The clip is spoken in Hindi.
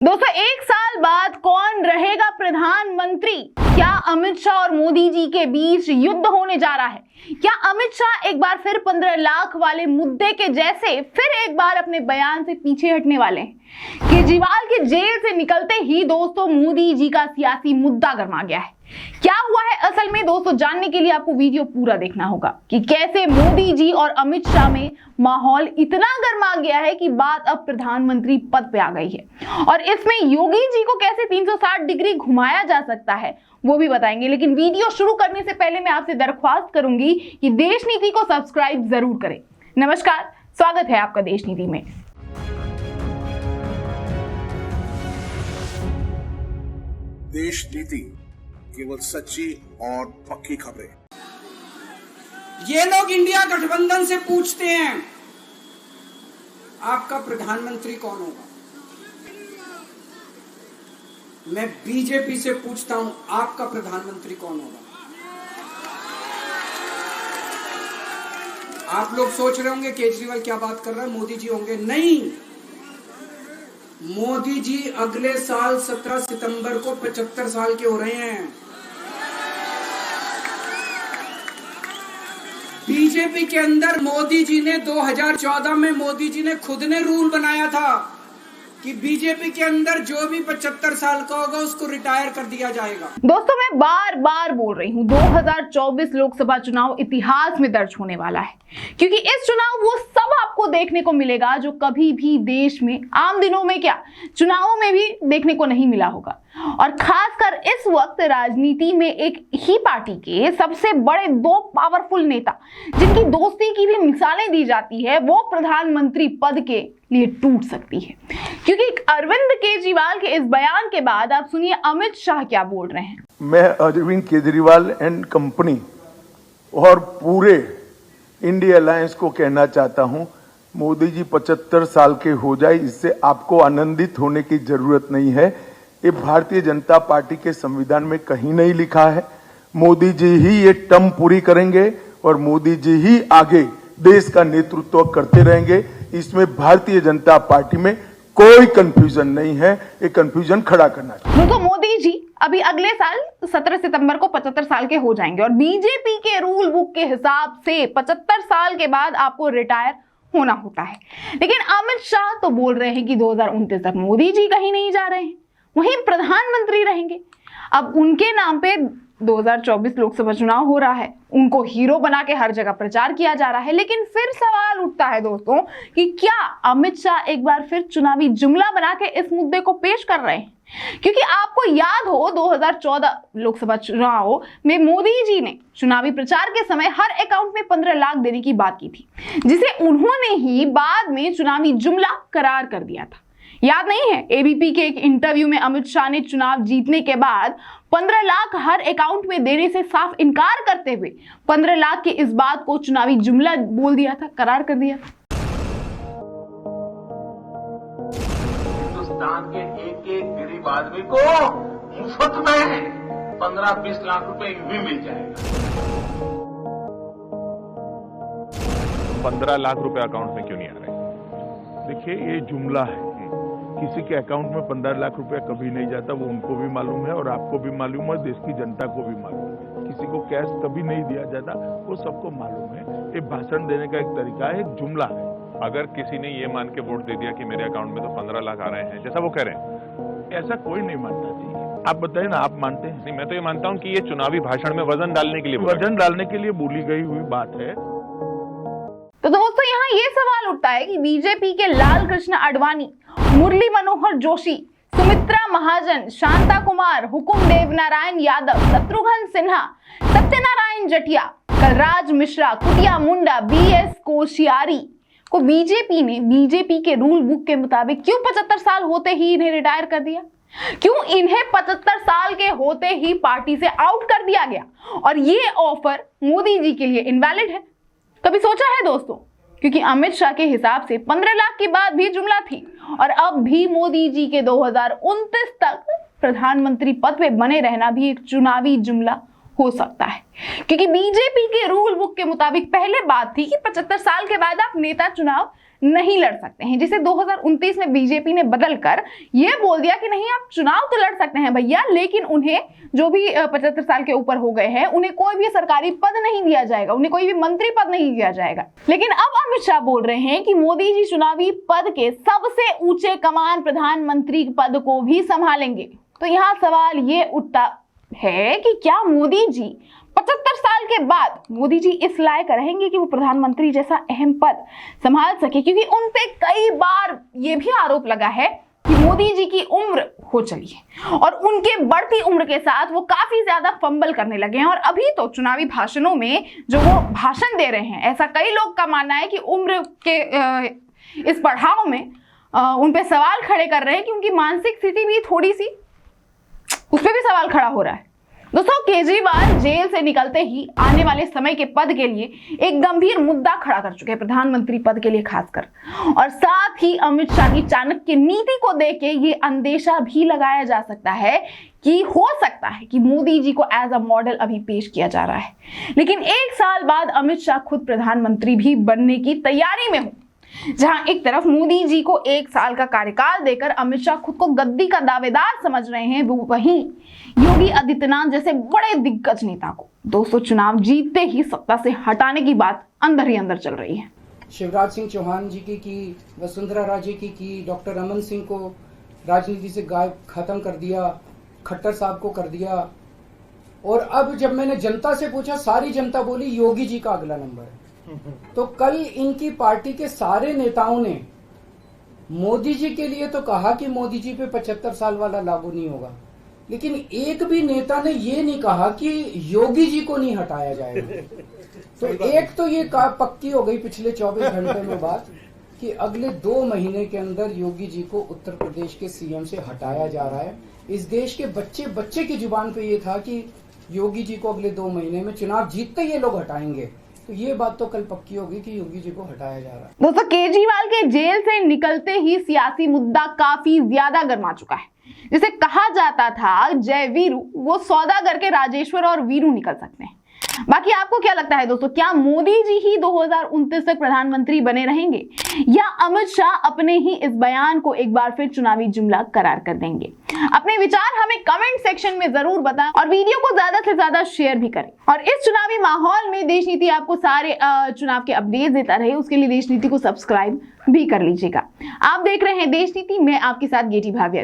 दोस्तों, एक साल बाद कौन रहेगा प्रधानमंत्री? क्या अमित शाह और मोदी जी के बीच युद्ध होने जा रहा है? क्या अमित शाह एक बार फिर 15 लाख वाले मुद्दे के जैसे फिर एक बार अपने बयान से पीछे हटने वाले हैं? केजरीवाल के जेल से निकलते ही दोस्तों मोदी जी का सियासी मुद्दा गर्मा गया है। क्या हुआ है असल में दोस्तों, जानने के लिए आपको वीडियो पूरा देखना होगा कि कैसे मोदी जी और अमित शाह में माहौल इतना गर्मा गया है कि बात अब प्रधानमंत्री पद पे आ गई है और इसमें योगी जी को कैसे 360 डिग्री घुमाया जा सकता है वो भी बताएंगे। लेकिन वीडियो शुरू करने से पहले मैं आपसे दरख्वास्त करूंगी कि देश नीति को सब्सक्राइब जरूर करें। नमस्कार, स्वागत है आपका देश नीति में। देश नीति केवल सच्ची और पक्की खबरें। ये लोग इंडिया गठबंधन से पूछते हैं आपका प्रधानमंत्री कौन होगा। मैं बीजेपी से पूछता हूं आपका प्रधानमंत्री कौन होगा। आप लोग सोच रहे होंगे केजरीवाल क्या बात कर रहा है, मोदी जी होंगे। नहीं, मोदी जी अगले साल 17 सितंबर को 75 साल के हो रहे हैं। बीजेपी के अंदर मोदी जी ने 2014 में मोदी जी ने खुद ने रूल बनाया था कि बीजेपी के अंदर जो भी 75 साल का होगा उसको रिटायर कर दिया जाएगा। दोस्तों, मैं बार बार बोल रही हूँ 2024 लोकसभा चुनाव इतिहास में दर्ज होने वाला है, क्योंकि इस चुनाव वो सब आपको देखने को मिलेगा जो कभी भी देश में आम दिनों में क्या चुनावों में भी देखने को नहीं मिला होगा। और खासकर इस वक्त राजनीति में एक ही पार्टी के सबसे बड़े दो पावरफुल नेता जिनकी दोस्ती की भी मिसालें दी जाती है वो प्रधानमंत्री पद के लिए टूट सकती है। क्योंकि अरविंद केजरीवाल के इस बयान के बाद आप सुनिए अमित शाह क्या बोल रहे हैं। मैं अरविंद केजरीवाल एंड कंपनी और पूरे इंडिया अलायंस को कहना चाहता हूं, मोदी जी 75 साल के हो जाए इससे आपको आनंदित होने की जरूरत नहीं है। ये भारतीय जनता पार्टी के संविधान में कहीं नहीं लिखा है। मोदी जी ही ये टर्म पूरी करेंगे और मोदी जी ही आगे देश का नेतृत्व करते रहेंगे। इसमें भारतीय जनता पार्टी में कोई कंफ्यूजन नहीं है, ये कंफ्यूजन खड़ा करना चाहिए। तो मोदी जी अभी अगले साल 17 सितंबर को 75 साल के हो जाएंगे और बीजेपी के रूल बुक के हिसाब से 75 साल के बाद आपको रिटायर होना होता है। लेकिन अमित शाह तो बोल रहे हैं कि 2029 तक मोदी जी कहीं नहीं जा रहे हैं, वहीं प्रधानमंत्री रहेंगे। अब उनके नाम पे 2024 लोकसभा चुनाव हो रहा है, उनको हीरो बना के हर जगह प्रचार किया जा रहा है। लेकिन फिर सवाल उठता है दोस्तों कि क्या अमित शाह एक बार फिर चुनावी जुमला बना के इस मुद्दे को पेश कर रहे हैं? क्योंकि आपको याद हो 2014 लोकसभा चुनाव में मोदी जी ने चुनावी प्रचार के समय हर अकाउंट में 15 लाख देने की बात की थी, जिसे उन्होंने ही बाद में चुनावी जुमला करार कर दिया था। याद नहीं है? एबीपी के एक इंटरव्यू में अमित शाह ने चुनाव जीतने के बाद 15 लाख हर अकाउंट में देने से साफ इनकार करते हुए 15 लाख की इस बात को चुनावी जुमला बोल दिया था, करार कर दिया था। हिंदुस्तान के एक एक गरीब आदमी को मुफ्त में 15-20 लाख रुपए भी मिल जाएगा। 15 लाख रुपए अकाउंट में क्यों नहीं आ रहे? देखिए, ये जुमला है। किसी के अकाउंट में 15 लाख रुपया कभी नहीं जाता, वो उनको भी मालूम है और आपको भी मालूम है, देश की जनता को भी मालूम है। किसी को कैश कभी नहीं दिया जाता, वो सबको मालूम है। ये भाषण देने का एक तरीका है, एक जुमला है। अगर किसी ने ये मान के वोट दे दिया कि मेरे अकाउंट में तो 15 लाख आ रहे हैं, जैसा वो कह रहे हैं, ऐसा कोई नहीं मानना चाहिए। आप बताइए ना, आप मानते हैं? नहीं, मैं तो ये मानता हूँ कि ये चुनावी भाषण में वजन डालने के लिए बोली गई हुई बात है। तो दोस्तों, यहाँ ये सवाल उठता है कि बीजेपी के लाल कृष्ण आडवाणी, मुरली मनोहर जोशी, सुमित्रा महाजन, शांता कुमार, हुकुम देवनारायण यादव, शत्रुघ्न सिन्हा, सत्यनारायण जटिया, कलराज मिश्रा, कुटिया मुंडा, बीएस कोश्यारी को बीजेपी के रूल बुक के मुताबिक क्यों 75 साल होते ही इन्हें रिटायर कर दिया? क्यों इन्हें 75 साल के होते ही पार्टी से आउट कर दिया गया? और ये ऑफर मोदी जी के लिए इनवैलिड है। कभी सोचा है दोस्तों? क्योंकि अमित शाह के हिसाब से 15 लाख की बात भी जुमला थी और अब भी मोदी जी के 2029 तक प्रधानमंत्री पद पे बने रहना भी एक चुनावी जुमला हो सकता है। क्योंकि बीजेपी के रूल बुक के मुताबिक पहले बात थी कि 75 साल के बाद आप नेता चुनाव नहीं लड़ सकते हैं, जिसे 2029 में बीजेपी ने बदलकर ये बोल दिया कि नहीं आप चुनाव तो लड़ सकते हैं भैया, लेकिन उन्हें जो भी 75 साल के ऊपर हो गए हैं उन्हें कोई भी सरकारी पद नहीं दिया जाएगा, उन्हें कोई भी मंत्री पद नहीं दिया जाएगा। लेकिन अब अमित शाह बोल रहे हैं कि मोदी जी चुनावी पद के सबसे ऊंचे कमान प्रधानमंत्री पद को भी संभालेंगे। तो यहाँ सवाल ये उठता है कि क्या मोदी जी 75 साल के बाद मोदी जी इस लायक रहेंगे कि वो प्रधानमंत्री जैसा अहम पद संभाल सके, क्योंकि उन पे कई बार ये भी आरोप लगा है कि मोदी जी की उम्र हो चली है और उनके बढ़ती उम्र के साथ वो काफी ज्यादा फंबल करने लगे हैं। और अभी तो चुनावी भाषणों में जो वो भाषण दे रहे हैं, ऐसा कई लोग का मानना है कि उम्र के इस पड़ाव में उन पे सवाल खड़े कर रहे हैं कि उनकी मानसिक स्थिति भी थोड़ी सी, उस पर भी सवाल खड़ा हो रहा है। दोस्तों, केजरीवाल जेल से निकलते ही आने वाले समय के पद के लिए एक गंभीर मुद्दा खड़ा कर चुके हैं, प्रधानमंत्री पद के लिए खासकर, और साथ ही अमित शाह की चाणक्य नीति को देख के ये अंदेशा भी लगाया जा सकता है कि हो सकता है कि मोदी जी को एज अ मॉडल अभी पेश किया जा रहा है, लेकिन एक साल बाद अमित शाह खुद प्रधानमंत्री भी बनने की तैयारी में हो। जहां एक तरफ मोदी जी को 1 साल का कार्यकाल देकर अमित शाह खुद को गद्दी का दावेदार समझ रहे हैं, वहीं योगी आदित्यनाथ जैसे बड़े दिग्गज नेता को दोस्तों चुनाव जीतते ही सत्ता से हटाने की बात अंदर ही अंदर चल रही है। शिवराज सिंह चौहान जी की, वसुंधरा राजे की, डॉक्टर रमन सिंह को राजनीति से गायब खत्म कर दिया, खट्टर साहब को कर दिया, और अब जब मैंने जनता से पूछा, सारी जनता बोली योगी जी का अगला नंबर है। तो कल इनकी पार्टी के सारे नेताओं ने मोदी जी के लिए तो कहा कि मोदी जी पे 75 साल वाला लागू नहीं होगा, लेकिन एक भी नेता ने ये नहीं कहा कि योगी जी को नहीं हटाया जाएगा। तो एक तो ये पक्की हो गई पिछले 24 घंटे में बात कि अगले 2 महीने के अंदर योगी जी को उत्तर प्रदेश के सीएम से हटाया जा रहा है। इस देश के बच्चे की जुबान पे ये था कि योगी जी को अगले 2 महीने में चुनाव जीतते ये लोग हटाएंगे, तो ये बात तो कल पक्की होगी कि योगी जी को हटाया जा रहा है। दोस्तों, केजरीवाल के जेल से निकलते ही सियासी मुद्दा काफी ज्यादा गर्मा चुका है। जिसे कहा जाता था जय वीरू, वो सौदागर के राजेश्वर और वीरू निकल सकते हैं। बाकी आपको क्या लगता है दोस्तों, क्या मोदी जी ही 2029 तक प्रधानमंत्री बने रहेंगे या अमित शाह अपने ही इस बयान को एक बार फिर चुनावी जुमला करार कर देंगे? अपने विचार हमें कमेंट सेक्शन में जरूर बताएं और वीडियो को ज्यादा से ज्यादा शेयर भी करें। और इस चुनावी माहौल में देश नीति आपको सारे चुनाव के अपडेट देता रहे, उसके लिए देश नीति को सब्सक्राइब भी कर लीजिएगा। आप देख रहे हैं देश नीति, मैं आपके साथ गेटी भाविया।